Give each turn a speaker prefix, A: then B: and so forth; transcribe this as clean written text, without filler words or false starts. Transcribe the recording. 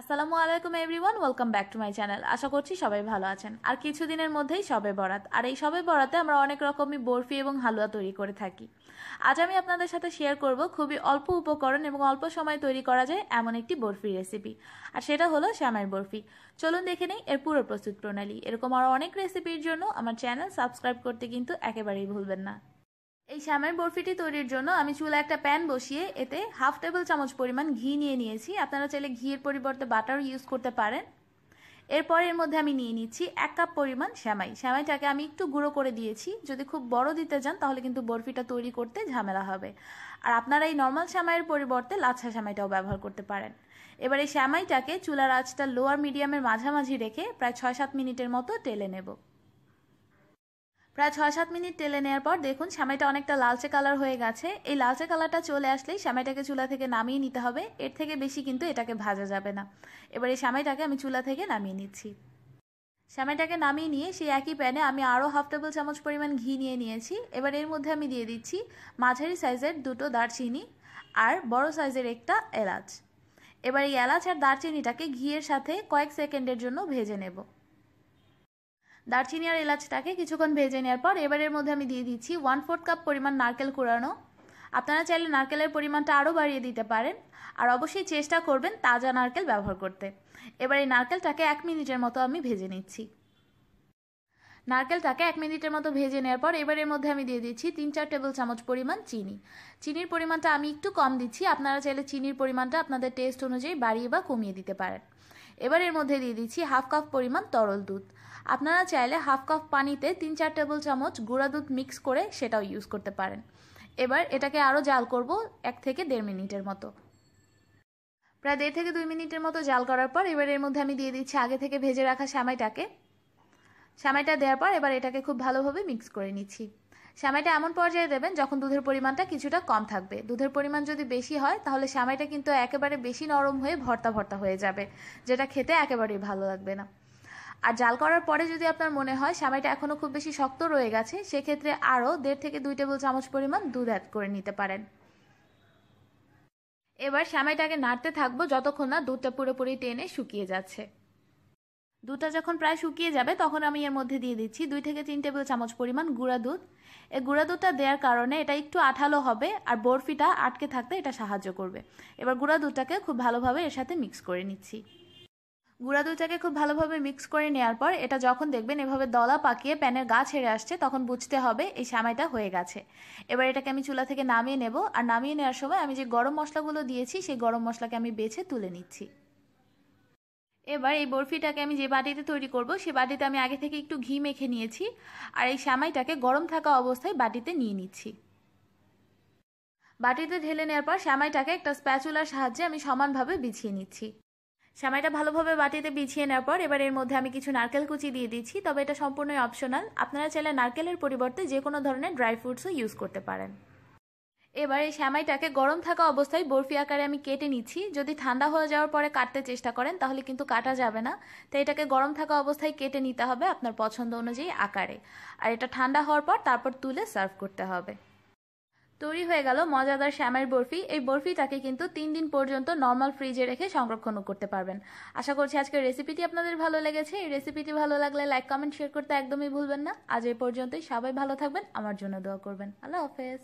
A: আসসালামু আলাইকুম everyone, welcome back to my channel. আশা করছি সবাই ভালো আছেন। আর কিছুদিনের মধ্যেই শবে বরাত, আর এই শবে বরাতে আমরা অনেক রকমই বরফি এবং হালুয়া তৈরি করে থাকি। আজ আমি আপনাদের সাথে শেয়ার করব খুবই অল্প উপকরণ এবং অল্প সময়ে তৈরি করা যায় এমন একটি বরফি রেসিপি, আর সেটা হলো সেমাই বরফি। চলুন দেখে নেই এর পুরো প্রস্তুত প্রণালী। এরকম আরও অনেক রেসিপির জন্য আমার চ্যানেল সাবস্ক্রাইব করতে কিন্তু একেবারেই ভুলবেন না। এই সেমাই বরফিটি তৈরির জন্য আমি চুলায় একটা প্যান বসিয়ে এতে হাফ টেবিল চামচ পরিমাণ ঘি নিয়ে নিয়েছি। আপনারা চাইলে ঘিয়ের পরিবর্তে বাটার ইউজ করতে পারেন। এরপর এর মধ্যে আমি নিয়ে নিচ্ছি 1 কাপ পরিমাণ সেমাই। সেমাইটাকে আমি একটু গুঁড়ো করে দিয়েছি। যদি খুব বড় দিতে যান তাহলে কিন্তু বরফিটা তৈরি করতে ঝামেলা হবে। আর আপনারা এই নর্মাল সেমাইয়ের পরিবর্তে লাচ্ছা সেমাইটাও ব্যবহার করতে পারেন। এবার এই সেমাইটাকে চুলার আঁচটা লো আর মিডিয়ামের মাঝামাঝি রেখে প্রায় 6-7 মিনিটের মতো টেলে নেব। প্রায় 6-7 মিনিট টেলে নেওয়ার পর দেখুন সেমাইটা অনেকটা লালচে কালার হয়ে গেছে। এই লালচে কালারটা চলে আসলেই সেমাইটাকে চুলা থেকে নামিয়ে নিতে হবে। এর থেকে বেশি কিন্তু এটাকে ভাজা যাবে না। এবার এই সেমাইটাকে আমি চুলা থেকে নামিয়ে নিচ্ছি। সেমাইটাকে নামিয়ে নিয়ে সেই একই প্যানে আমি আরও হাফ টেবিল চামচ পরিমাণ ঘি নিয়ে নিয়েছি। এবার এর মধ্যে আমি দিয়ে দিচ্ছি মাঝারি সাইজের 2টো দারচিনি আর বড় সাইজের একটা এলাচ। এবার এই এলাচ আর দারচিনিটাকে ঘিয়ের সাথে কয়েক সেকেন্ডের জন্য ভেজে নেব। দারচিনি আর এলাচটাকে কিছুক্ষণ ভেজে নেওয়ার পর এবার এর মধ্যে আমি দিয়ে দিচ্ছি 1/4 কাপ পরিমাণ নারকেল কুড়ানো। আপনারা চাইলে নারকেলের পরিমাণটা আরও বাড়িয়ে দিতে পারেন, আর অবশ্যই চেষ্টা করবেন তাজা নারকেল ব্যবহার করতে। এবার এই নারকেলটাকে 1 মিনিটের মতো আমি ভেজে নিচ্ছি। নারকেলটাকে 1 মিনিটের মতো ভেজে নেওয়ার পর এবার এর মধ্যে আমি দিয়ে দিচ্ছি 3-4 টেবিল চামচ পরিমাণ চিনি। চিনির পরিমাণটা আমি একটু কম দিচ্ছি। আপনারা চাইলে চিনির পরিমাণটা আপনাদের টেস্ট অনুযায়ী বাড়িয়ে বা কমিয়ে দিতে পারেন। এবার এর মধ্যে দিয়ে দিচ্ছি হাফ কাপ পরিমাণ তরল দুধ। আপনারা চাইলে হাফ কাপ পানিতে 3-4 টেবিল চামচ গুঁড়া দুধ মিক্স করে সেটাও ইউজ করতে পারেন। এবার এটাকে আরও জাল করব 1 থেকে 1.5 মিনিটের মতো। প্রায় 1.5 থেকে 2 মিনিটের মতো জাল করার পর এবার এর মধ্যে আমি দিয়ে দিচ্ছি আগে থেকে ভেজে রাখা সেমাইটাকে। সেমাইটা দেওয়ার পর এবার এটাকে খুব ভালোভাবে মিক্স করে নিচ্ছি। সেমাইটা এমন পর্যায়ে দেবেন যখন দুধের পরিমাণটা কিছুটা কম থাকবে। দুধের পরিমাণ যদি বেশি হয় তাহলে সেমাইটা কিন্তু একেবারে বেশি নরম হয়ে ভর্তা ভর্তা হয়ে যাবে, যেটা খেতে একেবারেই ভালো লাগবে না। আর জাল করার পরে যদি আপনার মনে হয় সেমাইটা এখনও খুব বেশি শক্ত রয়ে গেছে, সেক্ষেত্রে আরও 1.5 থেকে 2 টেবিল চামচ পরিমাণ দুধ অ্যাড করে নিতে পারেন। এবার সেমাইটাকে নাড়তে থাকবো যতক্ষণ না দুধটা পুরোপুরি টেনে শুকিয়ে যাচ্ছে। দুধটা যখন প্রায় শুকিয়ে যাবে তখন আমি এর মধ্যে দিয়ে দিচ্ছি 2 থেকে 3 টেবিল চামচ পরিমাণ গুঁড়া দুধ। এই গুঁড়া দুধটা দেওয়ার কারণে এটা একটু আঠালো হবে আর বরফিটা আটকে থাকতে এটা সাহায্য করবে। এবার গুঁড়া দুধটাকে খুব ভালোভাবে এর সাথে মিক্স করে নিচ্ছি। গুঁড়া দুধটাকে খুব ভালোভাবে মিক্স করে নেওয়ার পর এটা যখন দেখবেন এভাবে দলা পাকিয়ে প্যানের গা ছেড়ে আসছে তখন বুঝতে হবে এই সেমাইটা হয়ে গেছে। এবার এটাকে আমি চুলা থেকে নামিয়ে নেব, আর নামিয়ে নেওয়ার সময় আমি যে গরম মশলাগুলো দিয়েছি সেই গরম মশলাকে আমি বেছে তুলে নিচ্ছি। এবার এই বরফিটাকে আমি যে বাটিতে তৈরি করব সেই বাটিতে আমি আগে থেকে একটু ঘি মেখে নিয়েছি, আর এই সেমাইটাকে গরম থাকা অবস্থায় বাটিতে নিয়ে নিচ্ছি। বাটিতে ঢেলে নেওয়ার পর সেমাইটাকে একটা স্প্যাচুলার সাহায্যে আমি সমানভাবে বিছিয়ে নিচ্ছি। সেমাইটা ভালোভাবে বাটিতে বিছিয়ে নেওয়ার পর এবার এর মধ্যে আমি কিছু নারকেল কুচি দিয়ে দিচ্ছি, তবে এটা সম্পূর্ণই অপশনাল। আপনারা চাইলে নারকেলের পরিবর্তে যে কোনো ধরনের ড্রাই ফ্রুটসও ইউজ করতে পারেন। এবার এই সেমাইটাকে গরম থাকা অবস্থায় বরফি আকারে আমি কেটে নিচ্ছি। যদি ঠান্ডা হয়ে যাওয়ার পরে কাটতে চেষ্টা করেন তাহলে কিন্তু কাটা যাবে না, তাই এটাকে গরম থাকা অবস্থায় কেটে নিতে হবে আপনার পছন্দ অনুযায়ী আকারে। আর এটা ঠান্ডা হওয়ার পর তারপর তুলে সার্ভ করতে হবে। তৈরি হয়ে গেল মজাদার সেমাই বরফি। এই বরফিটাকে কিন্তু 3 দিন পর্যন্ত নর্মাল ফ্রিজে রেখে সংরক্ষণও করতে পারবেন। আশা করছি আজকের রেসিপিটি আপনাদের ভালো লেগেছে। এই রেসিপিটি ভালো লাগলে লাইক, কমেন্ট, শেয়ার করতে একদমই ভুলবেন না। আজ এই পর্যন্তই। সবাই ভালো থাকবেন, আমার জন্য দোয়া করবেন। আল্লাহ হাফেজ।